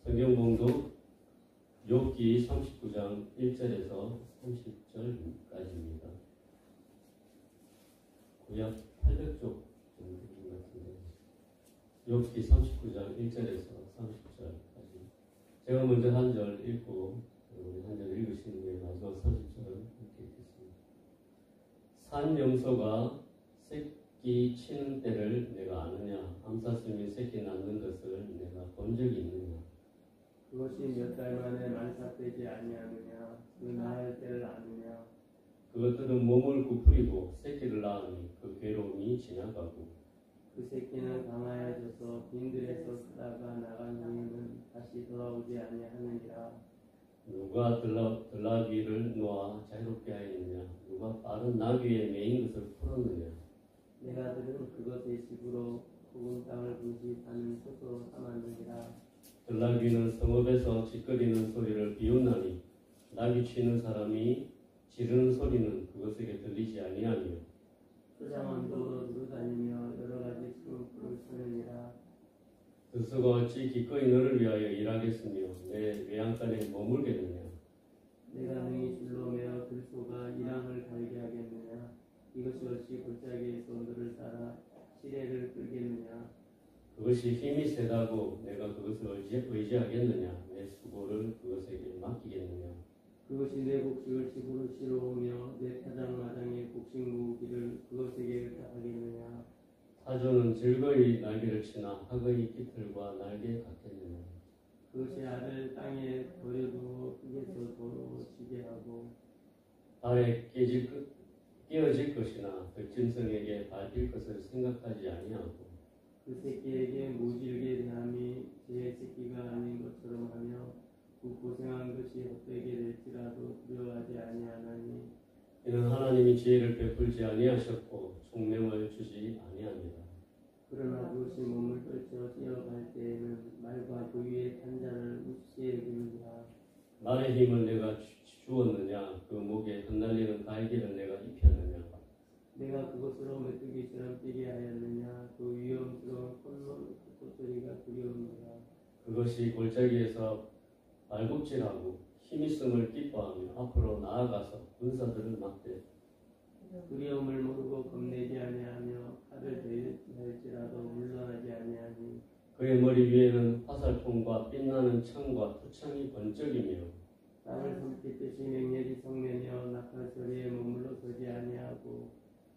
성경 봉독 욥기 39장 1절에서 30절까지입니다. 구약 800쪽 정도 되는 것 같은데 욥기 39장 1절에서 30절까지 제가 먼저 한 절 읽고 한 절 읽으시는 후에 마지막 30절을 읽게 있겠습니다. 산 염소가 새끼 치는 때를 내가 아느냐? 암사슴이 새끼 낳는 것을 내가 본 적이 있느냐? 그것이 몇 달 만에 만삭되지 아니하느냐? 그 낳을 때를 아느냐? 그것들은 몸을 구부리고 새끼를 낳으니 그 괴로움이 지나가고 그 새끼는 강하여져서 빈들에서 크다가 나간 후에는 다시 돌아오지 아니하느니라. 누가 들나귀를 놓아 자유롭게 하였느냐? 누가 빠른 나귀에 매인 것을 풀었느냐? 내가 들은 그것의 집으로 굽은 땅을 분식하는 소스로 삼았느니라. 들나귀는 성읍에서 짖거리는 소리를 비웃나니 나귀 치는 사람이 지르는 소리는 그것에게 들리지 아니하며 소장원도 누르다니며 여러 가지 수풀을 쓰느니라. 드수가 어찌 기꺼이 너를 위하여 일하겠으며 내 외양간에 머물겠느냐? 내가 능히 줄로 매어 들소가 이랑을 달게 하겠느냐? 이것이 어찌 골짜기에서 너를 따라 시래를 끌겠느냐? 그것이 힘이 세다고 내가 그것을 의지하겠느냐? 내 수고를 그것에게 맡기겠느냐? 그것이 내 곡식을 집으로 실어오며 내 타작마당의 곡식 모으기를 그것에게 의탁하겠느냐? 타조는 즐거이 날개를 치나 학의 깃털과 날개 같겠느냐? 그것이 알을 땅에 버려두어 흙에서 도로 지게 하고 달에 끼어질 것이나 득짐승에게 밟힐 것을 생각하지 아니하고 그 새끼에게 모질게 대함이 제 새끼가 아닌 것처럼 하며 그 고생한 것이 헛되게 될지라도 두려워하지 아니하나니 이는 하나님이 지혜를 베풀지 아니하셨고 총명을 주지 아니합니다. 그러나 그것이 몸을 떨쳐 뛰어갈 때에는 말과 그 위에 탄 자를 우시에 여기느니라. 말의 힘을 내가 주었느냐? 그 목에 흩날리는 갈기를 내가 입혔느냐? 내가 그것으로 메뚜기처럼 뛰게 하였느냐? 그 위험스러운 콧소리가 두려우니라. 그것이 골짜기에서 발굽질하고 힘있음을 기뻐하며 앞으로 나아가서 군사들을 막되 두려움을 모르고 겁내지 아니하며 칼을 대할지라도 물러나지 아니하니 그의 머리 위에는 화살통과 빛나는 창과 투창이 번쩍이며 땅을 숨기듯이 맹렬히 성내며 나팔 소리에 머물러 서지 아니하고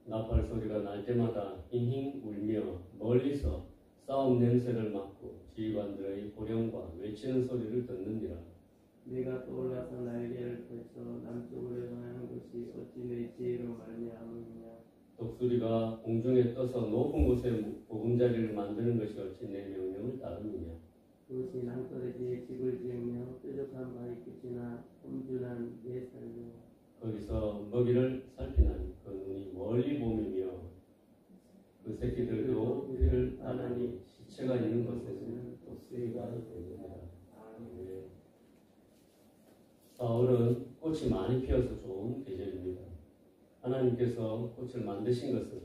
나팔 소리가 날 때마다 힝힝 울며 멀리서 싸움 냄새를 맡고 지휘관들의 호령과 외치는 소리를 듣는디라. 내가 떠올라서 날개를 펼쳐 남쪽으로 향하는 것이 어찌 내 지혜로 말미암으냐. 독수리가 공중에 떠서 높은 곳에 보금자리를 만드는 것이 어찌 내 명령을 따르느냐. 그것이 낭떠러지에 집을 지으며 뾰족한 바위 끝이나 험준한 내 살며 거기서 먹이를 살피나니 그 눈이 멀리 보이며 그 새끼들도 피를 따나니 시체가 있는 곳에서는 독수리가 되느니라. 사울은 꽃이 많이 피어서 좋은 계절입니다. 하나님께서 꽃을 만드신 것은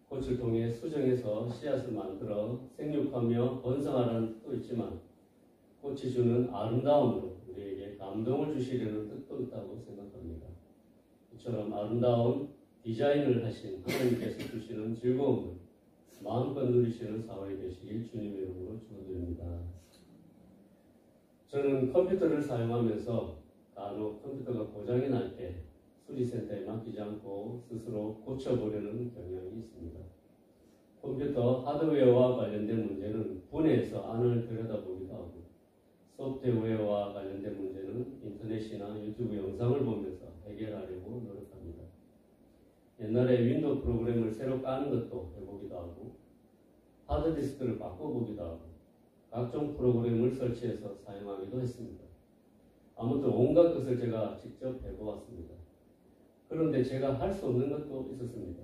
꽃을 통해 수정해서 씨앗을 만들어 생육하며 번성하라는 뜻도 있지만 꽃이 주는 아름다움으로 우리에게 감동을 주시려는 뜻도 있다고 생각합니다. 이처럼 아름다운 디자인을 하신 하나님께서 주시는 즐거움을 마음껏 누리시는 4월이 되시길 주님의 이름으로 축원드립니다. 저는 컴퓨터를 사용하면서 간혹 컴퓨터가 고장이 날 때 수리센터에 맡기지 않고 스스로 고쳐보려는 경향이 있습니다. 컴퓨터 하드웨어와 관련된 문제는 분해해서 안을 들여다보기도 하고 소프트웨어와 관련된 문제는 인터넷이나 유튜브 영상을 보면서 해결하려고 노력합니다. 옛날에 윈도우 프로그램을 새로 까는 것도 해보기도 하고 하드디스크를 바꿔보기도 하고 각종 프로그램을 설치해서 사용하기도 했습니다. 아무튼 온갖 것을 제가 직접 해보았습니다. 그런데 제가 할 수 없는 것도 있었습니다.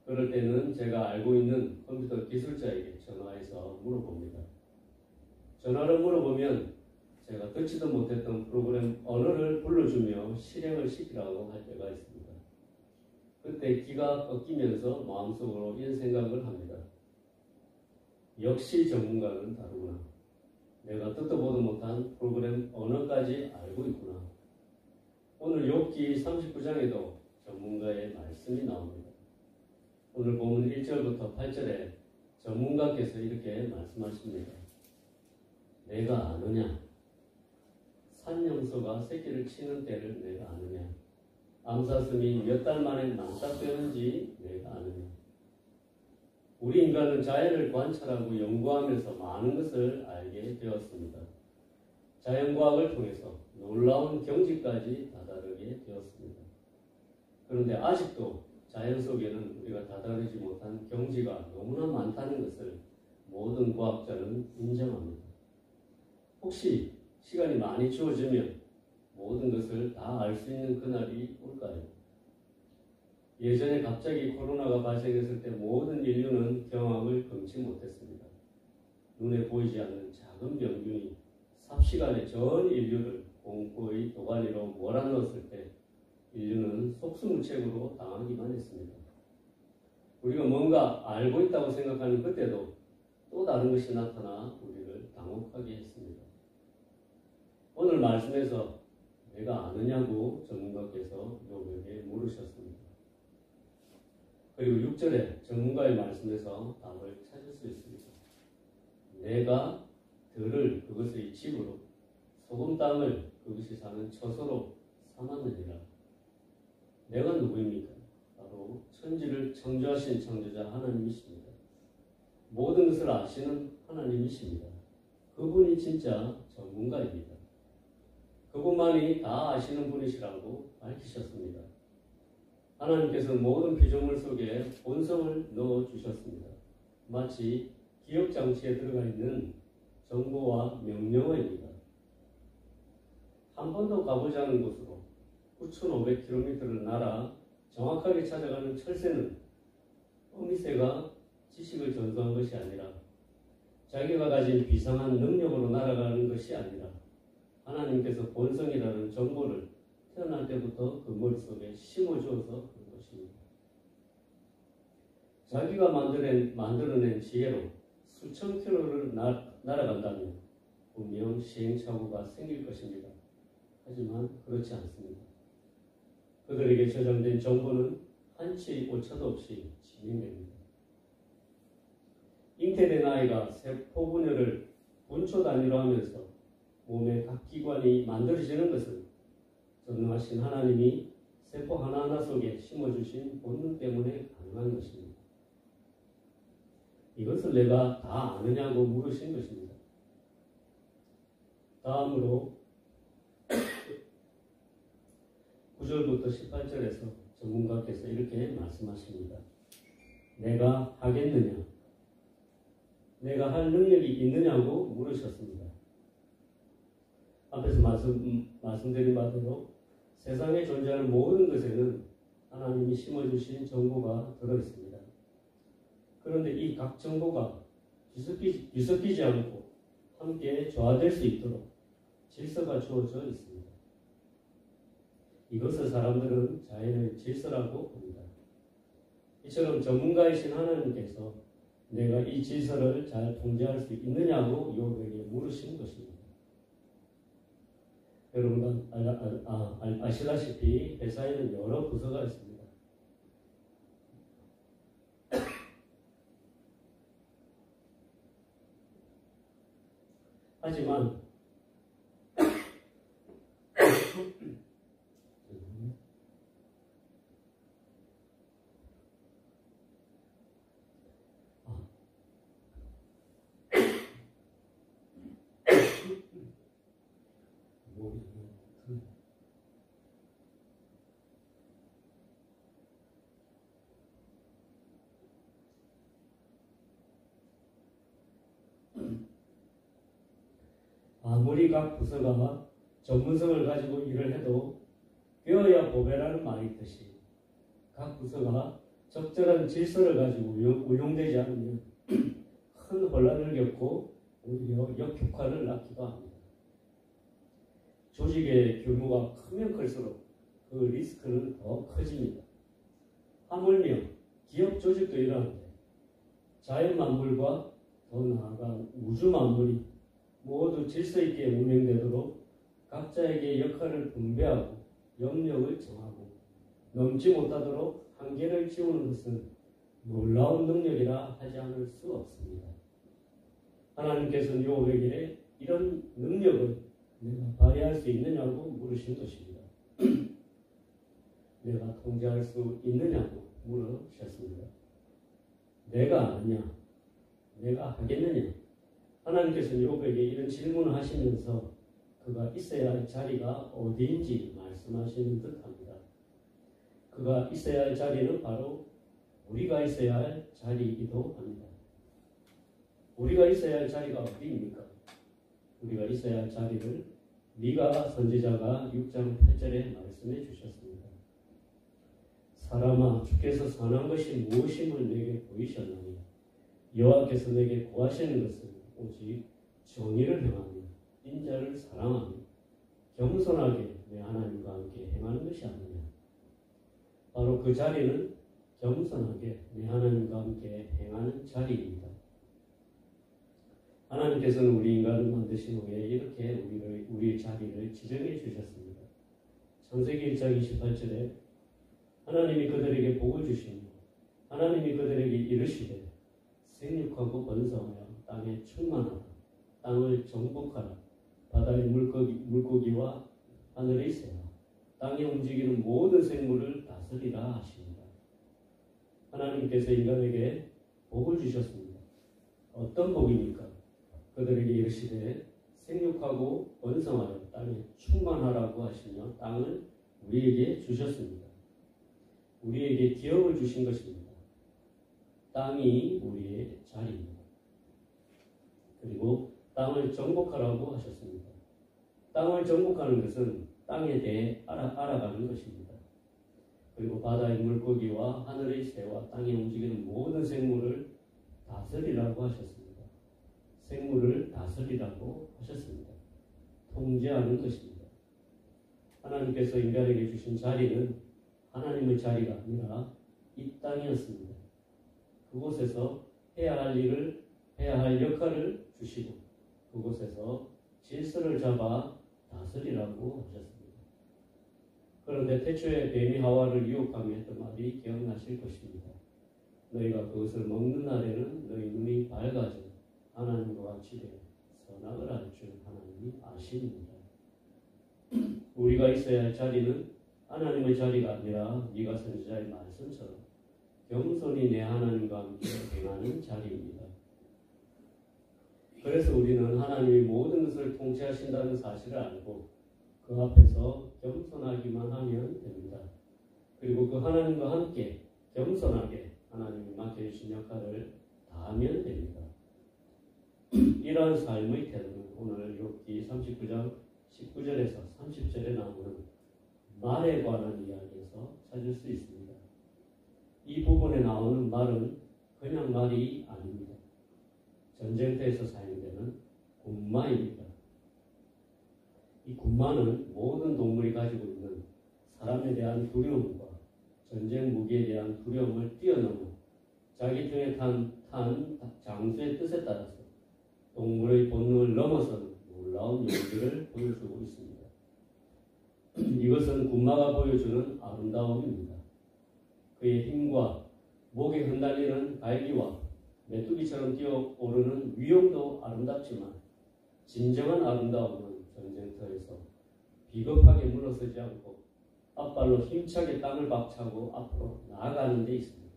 그럴 때는 제가 알고 있는 컴퓨터 기술자에게 전화해서 물어봅니다. 전화로 물어보면 제가 듣지도 못했던 프로그램 언어를 불러주며 실행을 시키라고 할 때가 있습니다. 그때 기가 꺾이면서 마음속으로 이런 생각을 합니다. 역시 전문가는 다르구나. 내가 듣도 보도 것까지 알고 있구나. 오늘 욥기 39장에도 전문가의 말씀이 나옵니다. 오늘 본문 1절부터 8절에 전문가께서 이렇게 말씀하십니다. 내가 아느냐? 산염소가 새끼를 치는 때를 내가 아느냐? 암사슴이 몇 달 만에 낭싹되는지 내가 아느냐? 우리 인간은 자연을 관찰하고 연구하면서 많은 것을 알게 되었습니다. 자연과학을 통해서 놀라운 경지까지 다다르게 되었습니다. 그런데 아직도 자연 속에는 우리가 다다르지 못한 경지가 너무나 많다는 것을 모든 과학자는 인정합니다. 혹시 시간이 많이 주어지면 모든 것을 다 알 수 있는 그날이 올까요? 예전에 갑자기 코로나가 발생했을 때 모든 인류는 경악을 금치 못했습니다. 눈에 보이지 않는 작은 병균이 삽시간에 전 인류를 공포의 도가니로 몰아넣었을 때 인류는 속수무책으로 당하기만 했습니다. 우리가 뭔가 알고 있다고 생각하는 그때도 또 다른 것이 나타나 우리를 당혹하게 했습니다. 오늘 말씀에서 내가 아느냐고 전문가께서 욥에게 물으셨습니다. 그리고 6절에 전문가의 말씀에서 답을 찾을 수 있습니다. 내가 들을 그것의 집으로 소금땅을 그것이 사는 처소로 삼았느니라. 내가 누구입니까? 바로 천지를 창조하신 창조자 하나님이십니다. 모든 것을 아시는 하나님이십니다. 그분이 진짜 전문가입니다. 그분만이 다 아시는 분이시라고 밝히셨습니다. 하나님께서는 모든 피조물 속에 본성을 넣어주셨습니다. 마치 기억장치에 들어가 있는 정보와 명령어입니다. 한 번도 가보지 않은 곳으로 9,500km를 날아 정확하게 찾아가는 철새는 어미새가 지식을 전수한 것이 아니라 자기가 가진 비상한 능력으로 날아가는 것이 아니라 하나님께서 본성이라는 정보를 태어날 때부터 그 머릿속에 심어주어서 그런 것입니다. 자기가 만들어낸 지혜로 수천 킬로를 날아간다면 분명 시행착오가 생길 것입니다. 하지만 그렇지 않습니다. 그들에게 저장된 정보는 한치 오차도 없이 진행됩니다. 잉태된 아이가 세포 분열을 분초 단위로 하면서 몸의 각 기관이 만들어지는 것은 전능하신 하나님이 세포 하나하나 속에 심어주신 본능 때문에 가능한 것입니다. 이것을 내가 다 아느냐고 물으신 것입니다. 다음으로 9절부터 18절에서 전문가께서 이렇게 말씀하십니다. 내가 하겠느냐? 내가 할 능력이 있느냐고 물으셨습니다. 앞에서 말씀드린 바대로 세상에 존재하는 모든 것에는 하나님이 심어주신 정보가 들어있습니다. 그런데 이 각 정보가 뒤섞이지 않고 함께 조화될 수 있도록 질서가 주어져 있습니다. 이것을 사람들은 자연의 질서라고 봅니다. 이처럼 전문가이신 하나님께서 내가 이 질서를 잘 통제할 수 있느냐고 욥에게 물으신 것입니다. 여러분 아시다시피 회사에는 여러 부서가 있습니다. 하지만 아무리 각 부서가 전문성을 가지고 일을 해도 되어야 보배라는 말이 있듯이 각 부서가 적절한 질서를 가지고 운용되지 않으면 큰 혼란을 겪고 오히려 역효과를 낳기도 합니다. 조직의 규모가 크면 클수록 그 리스크는 더 커집니다. 하물며 기업 조직도 이러한데 자연 만물과 더 나아가 우주 만물이 모두 질서 있게 운행되도록 각자에게 역할을 분배하고 영역을 정하고 넘지 못하도록 한계를 지우는 것은 놀라운 능력이라 하지 않을 수 없습니다. 하나님께서는 요백에게 이런 능력을 내가 발휘할 수 있느냐고 물으신 것입니다. 내가 통제할 수 있느냐고 물으셨습니다. 내가 아냐? 내가 하겠느냐? 하나님께서는 요백에게 이런 질문을 하시면서 그가 있어야 할 자리가 어디인지 말씀하시는 듯합니다. 그가 있어야 할 자리는 바로 우리가 있어야 할 자리이기도 합니다. 우리가 있어야 할 자리가 어디입니까? 우리가 있어야 할 자리를 미가 선지자가 6장 8절에 말씀해 주셨습니다. 사람아, 주께서 선한 것이 무엇임을 내게 보이셨나니 여호와께서 내게 구하시는 것은 오직 정의를 행하며 인자를 사랑하며 겸손하게 내 하나님과 함께 행하는 것이 아니냐. 바로 그 자리는 겸손하게 내 하나님과 함께 행하는 자리입니다. 하나님께서는 우리 인간을 만드신 후에 이렇게 우리의 자리를 지정해 주셨습니다. 창세기 1장 28절에 하나님이 그들에게 복을 주시며 하나님이 그들에게 이르시되 생육하고 번성하여 땅에 충만하라. 땅을 정복하라. 바다의 물고기와 하늘의 새와 땅에 움직이는 모든 생물을 다스리라 하십니다. 하나님께서 인간에게 복을 주셨습니다. 어떤 복입니까? 그들에게 이르시되 생육하고 번성하여 땅에 충만하라고 하시며 땅을 우리에게 주셨습니다. 우리에게 기업을 주신 것입니다. 땅이 우리의 자리입니다. 그리고 땅을 정복하라고 하셨습니다. 땅을 정복하는 것은 땅에 대해 알아가는 것입니다. 그리고 바다의 물고기와 하늘의 새와 땅에 움직이는 모든 생물을 다스리라고 하셨습니다. 생물을 다스리라고 하셨습니다. 통제하는 것입니다. 하나님께서 인간에게 주신 자리는 하나님의 자리가 아니라 이 땅이었습니다. 그곳에서 해야 할 역할을 주시고 그곳에서 질서를 잡아 다스리라고 하셨습니다. 그런데 태초에 뱀이 하와를 유혹하며 했던 말이 기억나실 것입니다. 너희가 그것을 먹는 날에는 너희 눈이 밝아져 하나님과 같이 되어 선악을 알 줄 하나님이 아십니다. 우리가 있어야 할 자리는 하나님의 자리가 아니라 미가 선지자의 말씀처럼 겸손히 내 하나님과 함께 행하는 자리입니다. 그래서 우리는 하나님이 모든 것을 통치하신다는 사실을 알고 그 앞에서 겸손하기만 하면 됩니다. 그리고 그 하나님과 함께 겸손하게 하나님이 맡겨주신 역할을 다하면 됩니다. 이러한 삶의 태도는 오늘 욥기 39장 19절에서 30절에 나오는 말에 관한 이야기에서 찾을 수 있습니다. 이 부분에 나오는 말은 그냥 말이 아닙니다. 전쟁터에서 사용되는 군마입니다. 이 군마는 모든 동물이 가지고 있는 사람에 대한 두려움과 전쟁 무기에 대한 두려움을 뛰어넘어 자기 등에 탄 장수의 뜻에 따라서 동물의 본능을 넘어서는 놀라운 용기를 보여주고 있습니다. 이것은 군마가 보여주는 아름다움입니다. 그의 힘과 목에 흩날리는 갈기와 메뚜기처럼 뛰어오르는 위용도 아름답지만 진정한 아름다움은 전쟁터에서 비겁하게 물러서지 않고 앞발로 힘차게 땅을 박차고 앞으로 나아가는 데 있습니다.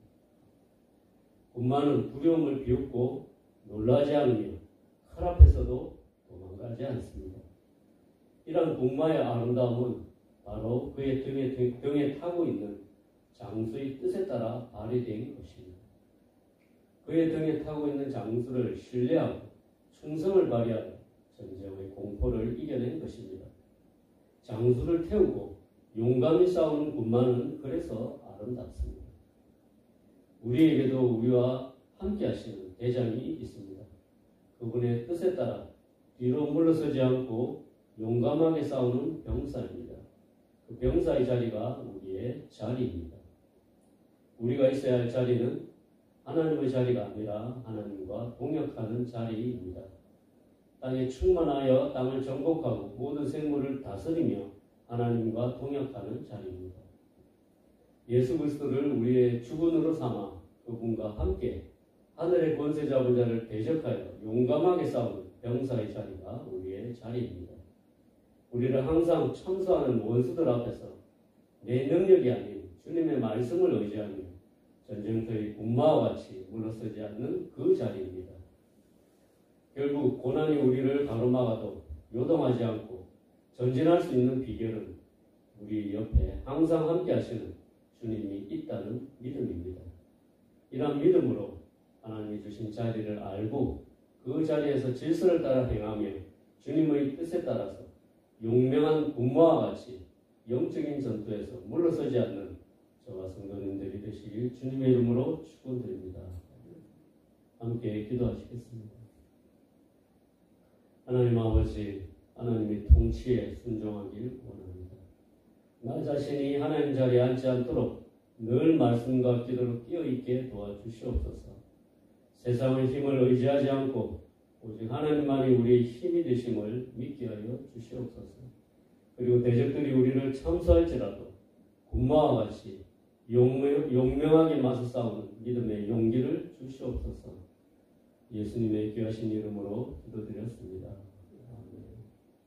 군마는 두려움을 비웃고 놀라지 않으며 칼 앞에서도 도망가지 않습니다. 이러한 군마의 아름다움은 바로 그의 등에 타고 있는 장수의 뜻에 따라 발휘된 것입니다. 그의 등에 타고 있는 장수를 신뢰하고 충성을 발휘하여 전쟁의 공포를 이겨낸 것입니다. 장수를 태우고 용감히 싸우는 군마는 그래서 아름답습니다. 우리에게도 우리와 함께 하시는 대장이 있습니다. 그분의 뜻에 따라 뒤로 물러서지 않고 용감하게 싸우는 병사입니다. 그 병사의 자리가 우리의 자리입니다. 우리가 있어야 할 자리는 하나님의 자리가 아니라 하나님과 동역하는 자리입니다. 땅에 충만하여 땅을 정복하고 모든 생물을 다스리며 하나님과 동역하는 자리입니다. 예수 그리스도를 우리의 주군으로 삼아 그분과 함께 하늘의 권세 잡은 자를 대적하여 용감하게 싸우는 병사의 자리가 우리의 자리입니다. 우리를 항상 참소하는 원수들 앞에서 내 능력이 아닌 주님의 말씀을 의지하며 전쟁터의 군마와 같이 물러서지 않는 그 자리입니다. 결국 고난이 우리를 가로막아도 요동하지 않고 전진할 수 있는 비결은 우리 옆에 항상 함께 하시는 주님이 있다는 믿음입니다. 이런 믿음으로 하나님이 주신 자리를 알고 그 자리에서 질서를 따라 행하며 주님의 뜻에 따라서 용맹한 군마와 같이 영적인 전투에서 물러서지 않는 저와 성도님들이 되시길 주님의 이름으로 축원드립니다. 함께 기도하시겠습니다. 하나님 아버지, 하나님의 통치에 순종하길 원합니다. 나 자신이 하나님 자리에 앉지 않도록 늘 말씀과 기도로 끼어있게 도와주시옵소서. 세상의 힘을 의지하지 않고 오직 하나님만이 우리의 힘이 되심을 믿게 하여 주시옵소서. 그리고 대적들이 우리를 참수할지라도 군마와 같이 용명하게 맞서 싸우는 믿음의 용기를 주시옵소서. 예수님의 귀하신 이름으로 기도드렸습니다.